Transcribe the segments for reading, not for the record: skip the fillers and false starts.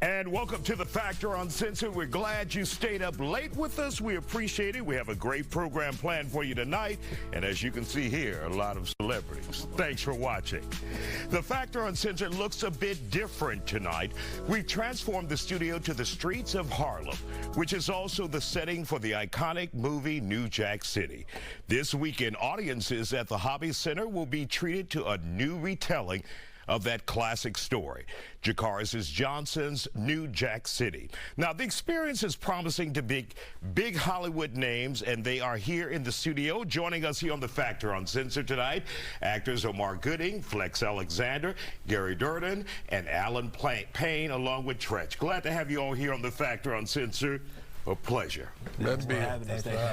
And welcome to the Factor Uncensored. We're glad you stayed up late with us. We appreciate it. We have a great program planned for you tonight. And as you can see here, a lot of celebrities. Thanks for watching. The Factor Uncensored looks a bit different tonight. We've transformed the studio to the streets of Harlem, which is also the setting for the iconic movie New Jack City. This weekend, audiences at the Hobby Center will be treated to a new retelling of that classic story, Jakaris Johnson's New Jack City. Now, the experience is promising to big Hollywood names, and they are here in the studio. Joining us here on The Factor Uncensored tonight, actors Omar Gooding, Flex Alexander, Gary Durden, and Alan Payne, along with Tretch. Glad to have you all here on The Factor Uncensored. A pleasure. Let's be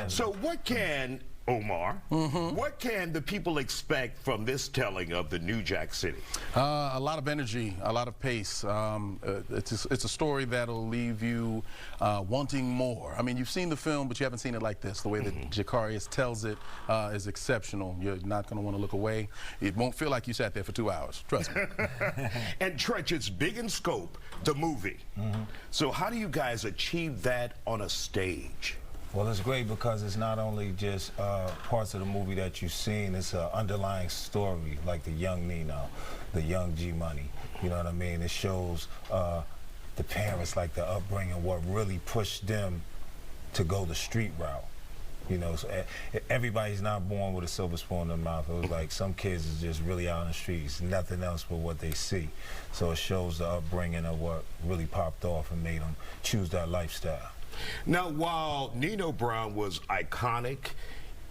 So what can, Omar, what can the people expect from this telling of the New Jack City? A lot of energy, a lot of pace. It's a story that'll leave you wanting more. I mean, you've seen the film, but you haven't seen it like this. The way that Jakaris tells it is exceptional. You're not going to want to look away. It won't feel like you sat there for 2 hours. Trust me. And Tretch, it's big in scope, the movie. So how do you guys achieve that on a stage? Well, it's great because it's not only just parts of the movie that you've seen, it's an underlying story, like the young Nino, the young G-Money, you know what I mean? It shows the parents, like the upbringing, what really pushed them to go the street route. You know, so everybody's not born with a silver spoon in their mouth. It was like some kids is just really out in the streets, nothing else but what they see. So it shows the upbringing of what really popped off and made them choose that lifestyle. Now, while Nino Brown was iconic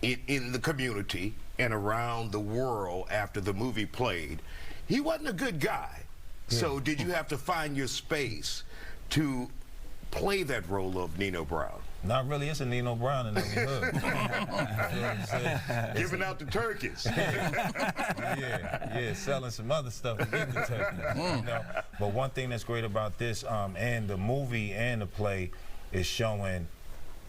in the community and around the world after the movie played, he wasn't a good guy. Yeah. So did you have to find your space to play that role of Nino Brown? Not really. It's a Nino Brown in every hood. Giving out the turkeys. yeah, selling some other stuff to get the turkeys. You know? But one thing that's great about this, and the movie and the play, is showing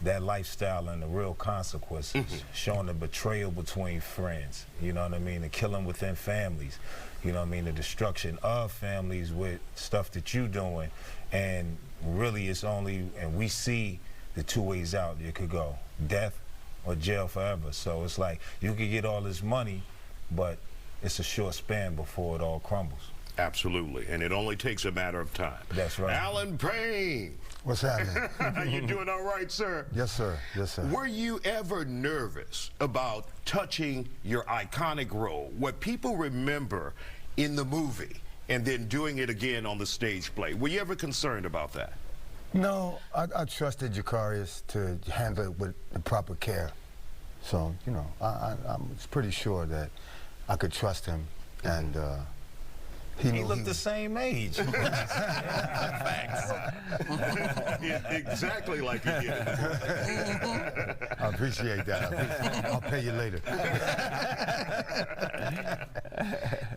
that lifestyle and the real consequences, showing the betrayal between friends, you know what I mean, the killing within families, you know what I mean, the destruction of families with stuff that you're doing, and really it's only, and we see the two ways out you could go, death or jail forever. So it's like, you could get all this money, but it's a short span before it all crumbles. Absolutely, and it only takes a matter of time. That's right. Alan Payne. What's happening? You doing all right, sir? Yes, sir. Yes, sir. Were you ever nervous about touching your iconic role, what people remember in the movie, and then doing it again on the stage play? Were you ever concerned about that? No, I trusted Jakaris to handle it with the proper care. So, you know, I'm pretty sure that I could trust him, and he looked the same age. Facts. Exactly like he did. I appreciate that. I'll pay you later.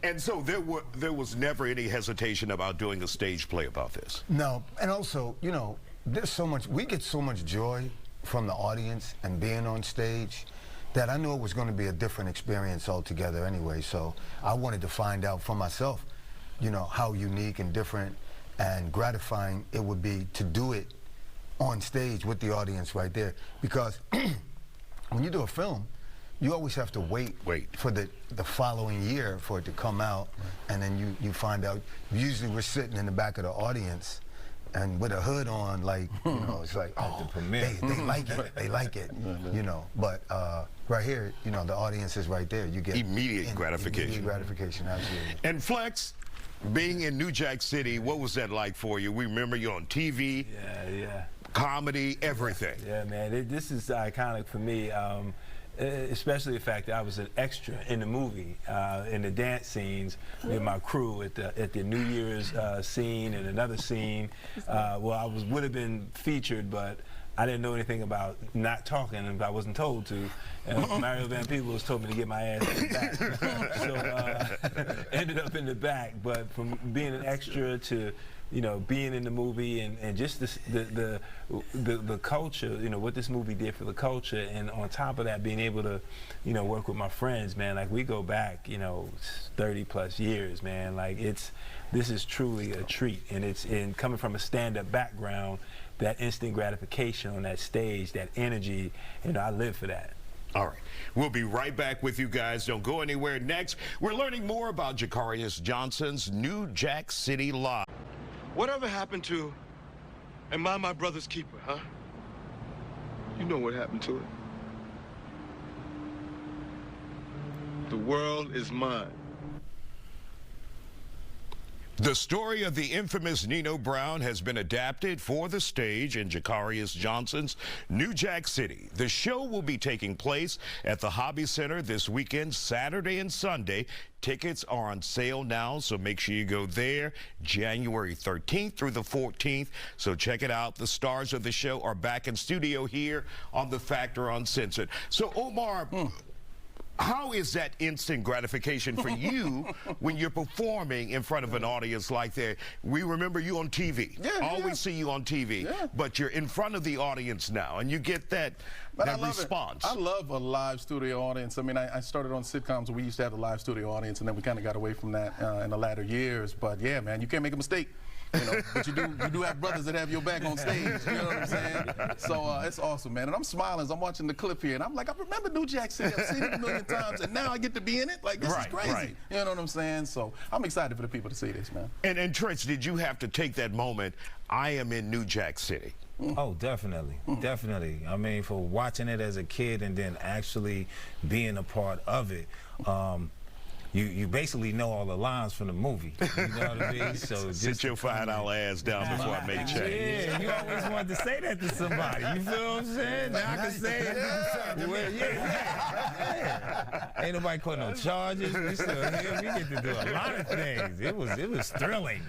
And so there was never any hesitation about doing a stage play about this? No, and also, you know, there's so much, we get so much joy from the audience and being on stage that I knew it was going to be a different experience altogether anyway. So I wanted to find out for myself, you know, how unique and different and gratifying it would be to do it on stage with the audience right there. Because when you do a film, you always have to wait for the following year for it to come out, and then you find out, usually we're sitting in the back of the audience and with a hood on, like, you know, it's like, oh, they like it, they like it, you know. But right here, you know, the audience is right there. You get immediate gratification. Immediate gratification, absolutely. And Flex, being in New Jack City, what was that like for you? We remember you on TV, comedy, everything. Yeah, man, this is iconic for me. Especially the fact that I was an extra in the movie, in the dance scenes with my crew at the New Year's scene and another scene. Well, I would have been featured, but I didn't know anything about not talking, and I wasn't told to. And Mario Van Peebles told me to get my ass in the back. So ended up in the back. But from being an extra to you know, being in the movie and just the culture, you know, what this movie did for the culture, and on top of that, being able to, you know, work with my friends, man. Like, we go back, you know, 30+ years, man. Like, this is truly a treat, and it's coming from a stand-up background, that instant gratification on that stage, that energy, you know, I live for that. All right. We'll be right back with you guys. Don't go anywhere. Next, we're learning more about Jakarius Johnson's New Jack City Live. Whatever happened to Am I my brother's keeper, huh? You know what happened to it. The world is mine. The story of the infamous Nino Brown has been adapted for the stage in Jakarius Johnson's New Jack City. The show will be taking place at the Hobby Center this weekend, Saturday and Sunday. Tickets are on sale now, so make sure you go there January 13th through the 14th. So check it out. The stars of the show are back in studio here on The Factor Uncensored. So, Omar, how is that instant gratification for you when you're performing in front of an audience like that? We remember you on TV. Always see you on TV. But you're in front of the audience now, and you get that response. I love a live studio audience. I mean, I started on sitcoms where we used to have a live studio audience, and then we kind of got away from that in the latter years. But yeah, man, you can't make a mistake. You know, but you do have brothers that have your back on stage. You know what I'm saying? So it's awesome, man. And I'm smiling as I'm watching the clip here, and I'm like, I remember New Jack City. I've seen it a million times, and now I get to be in it. Like, this is crazy. You know what I'm saying? So I'm excited for the people to see this, man. And Trench, did you have to take that moment? I am in New Jack City. Oh, definitely. Definitely. I mean, for watching it as a kid and then actually being a part of it, you basically know all the lines from the movie. You know what I mean? So sit your $5 ass down before I make change. Yeah, you always wanted to say that to somebody. You feel what I'm saying? Now I can say it. Well, yeah. Ain't nobody caught no charges. We still here. We get to do a lot of things. It was thrilling.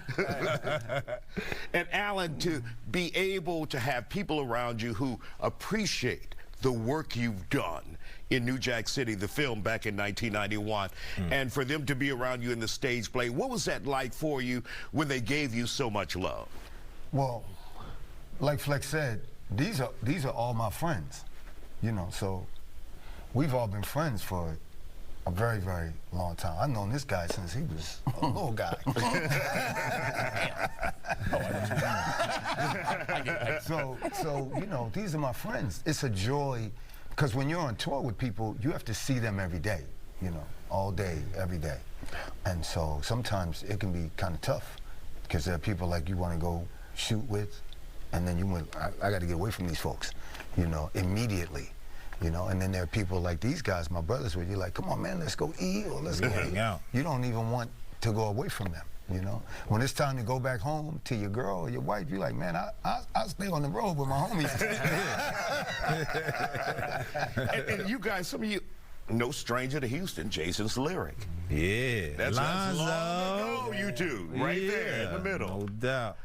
And Alan, to be able to have people around you who appreciate the work you've done in New Jack City, the film back in 1991, and for them to be around you in the stage play, what was that like for you when they gave you so much love? Well, like Flex said, these are all my friends, you know, so we've all been friends for a very, very long time. I've known this guy since he was a little guy. So, you know, these are my friends. It's a joy, because when you're on tour with people, you have to see them every day, you know, all day, every day. And so sometimes it can be kind of tough, because there are people like you want to go shoot with, and then I got to get away from these folks, you know, immediately. You know, and then there are people like these guys, my brothers, where you're like, come on, man, let's go eat or let's go hang out. You don't even want to go away from them, you know? When it's time to go back home to your girl or your wife, you're like, man, I'll stay on the road with my homies. and you guys, some of you, no stranger to Houston, Jason's lyric. Yeah. That's long ago, you two, right there in the middle. No doubt.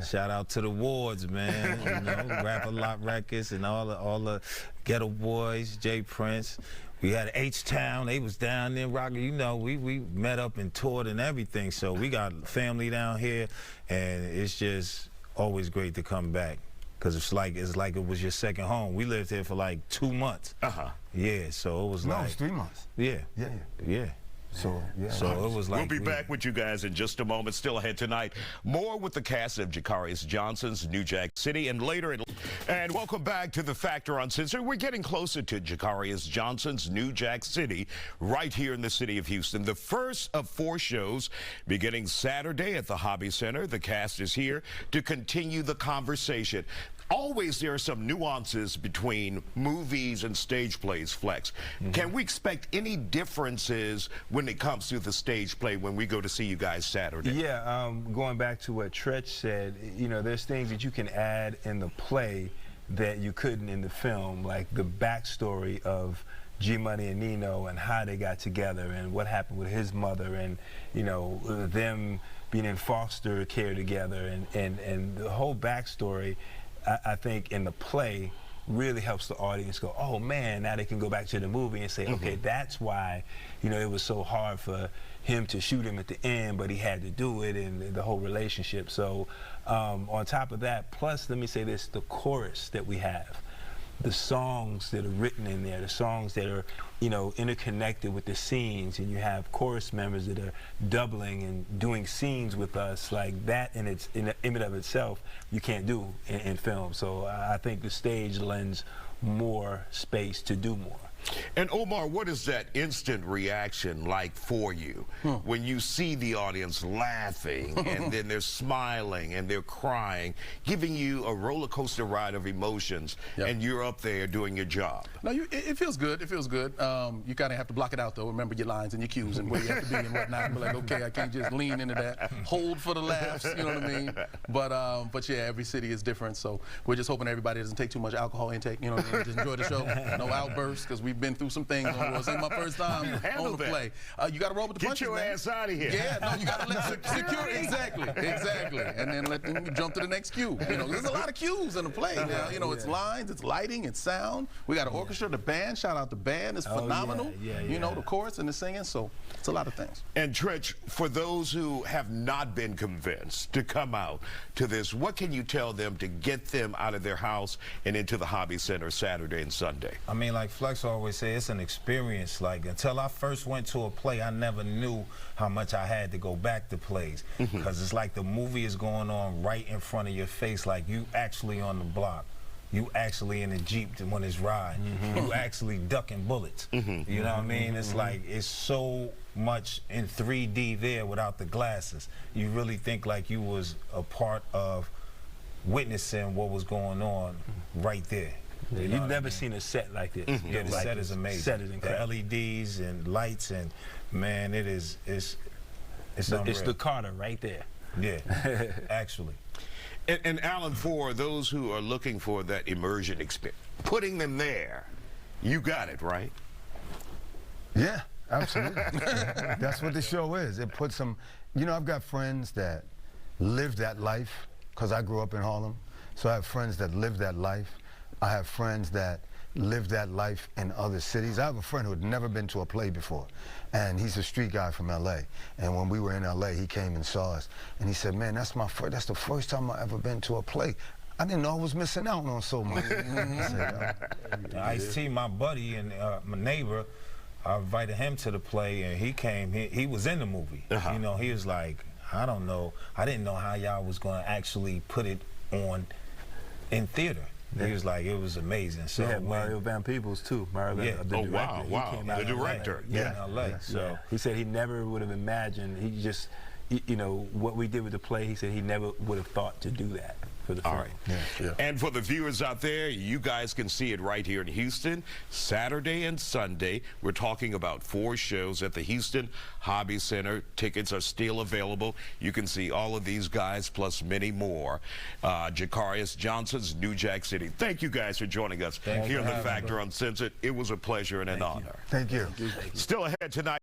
Shout out to the Wards, man. You know, Rap-A-Lot Records and all the Ghetto Boys, Jay Prince. We had H-Town, they was down there rocking. You know, we met up and toured and everything. So we got family down here, and it's just always great to come back. Because it's like it was your second home. We lived here for like 2 months. Yeah, so it was No, it was 3 months. Yeah. So it was like we'll be back with you guys in just a moment. Still ahead tonight, more with the cast of Jakarius Johnson's New Jack City, and later. And welcome back to The Factor Uncensored. We're getting closer to Jakarius Johnson's New Jack City, right here in the city of Houston. The first of 4 shows beginning Saturday at the Hobby Center. The cast is here to continue the conversation. Always there are some nuances between movies and stage plays, Flex. Can we expect any differences when it comes to the stage play when we go to see you guys Saturday? Yeah, going back to what Tretch said, you know, there's things that you can add in the play that you couldn't in the film, like the backstory of G-Money and Nino and how they got together and what happened with his mother, and, you know, them being in foster care together, and the whole backstory. I think in the play really helps the audience go, oh man, now they can go back to the movie and say, okay, that's why, you know, it was so hard for, him to shoot him at the end, but he had to do it, and the whole relationship. So on top of that, plus let me say this, the chorus that we have, the songs that are written in there, the songs that are, you know, interconnected with the scenes, and you have chorus members that are doubling and doing scenes with us, like that in and of itself, you can't do in film. So I think the stage lends more space to do more. And Omar, what is that instant reaction like for you when you see the audience laughing and then they're smiling and they're crying, giving you a roller coaster ride of emotions, and you're up there doing your job? No, it feels good. It feels good. You kind of have to block it out, though. Remember your lines and your cues and where you have to be and whatnot. And be like, okay, I can't just lean into that. Hold for the laughs, you know what I mean? But yeah, every city is different. So we're just hoping everybody doesn't take too much alcohol intake. You know what I mean? Just enjoy the show. No outbursts, because we've been through some things. This ain't my first time on the play. You got to roll with the punches. Get your ass out of here. Yeah, no, you got to let security. Exactly. And then let them jump to the next cue. You know, there's a lot of cues in the play. Now, you know, it's lines, it's lighting, it's sound. We got an orchestra, the band. Shout out the band. It's phenomenal. You know, the chorus and the singing. So it's a lot of things. And Tretch, for those who have not been convinced to come out to this, what can you tell them to get them out of their house and into the Hobby Center Saturday and Sunday? I mean, like Flex always say, it's an experience. Like, until I first went to a play, I never knew how much I had to go back to plays, because it's like the movie is going on right in front of your face, like you actually on the block. You actually in the Jeep when it's riding. You actually ducking bullets. You know what I mean? It's like, it's so much in 3D there without the glasses. You really think like you was a part of witnessing what was going on right there. Yeah, you've never seen a set like this. Yeah, the set is amazing. Set is incredible. The LEDs and lights, and man, it's unreal. It's the Carter right there. Yeah, actually. And Alan, for those who are looking for that immersion experience, putting them there, you got it, right? Yeah, absolutely. That's what the show is. It puts them, you know, I've got friends that live that life, because I grew up in Harlem. So I have friends that live that life. I have friends that live that life in other cities. I have a friend who had never been to a play before, and he's a street guy from LA. And when we were in LA, he came and saw us, and he said, "Man, that's the first time I ever been to a play. I didn't know I was missing out on so much." Ice-T, my buddy and my neighbor, I invited him to the play, and he came. He was in the movie. You know, he was like, I don't know. I didn't know how y'all was going to actually put it on in theater. He was like, it was amazing. So we had Mario Van Peebles too. Mario, the director. Wow. He came out the director. in LA. So he said he never would have imagined. He just, you know, what we did with the play. He said he never would have thought to do that for the film. All right. And for the viewers out there, you guys can see it right here in Houston, Saturday and Sunday. We're talking about 4 shows at the Houston Hobby Center. Tickets are still available. You can see all of these guys plus many more. Jacarius Johnson's New Jack City. Thank you guys for joining us here on The Factor Uncensored. It was a pleasure and an honor. Thank you. Still ahead tonight.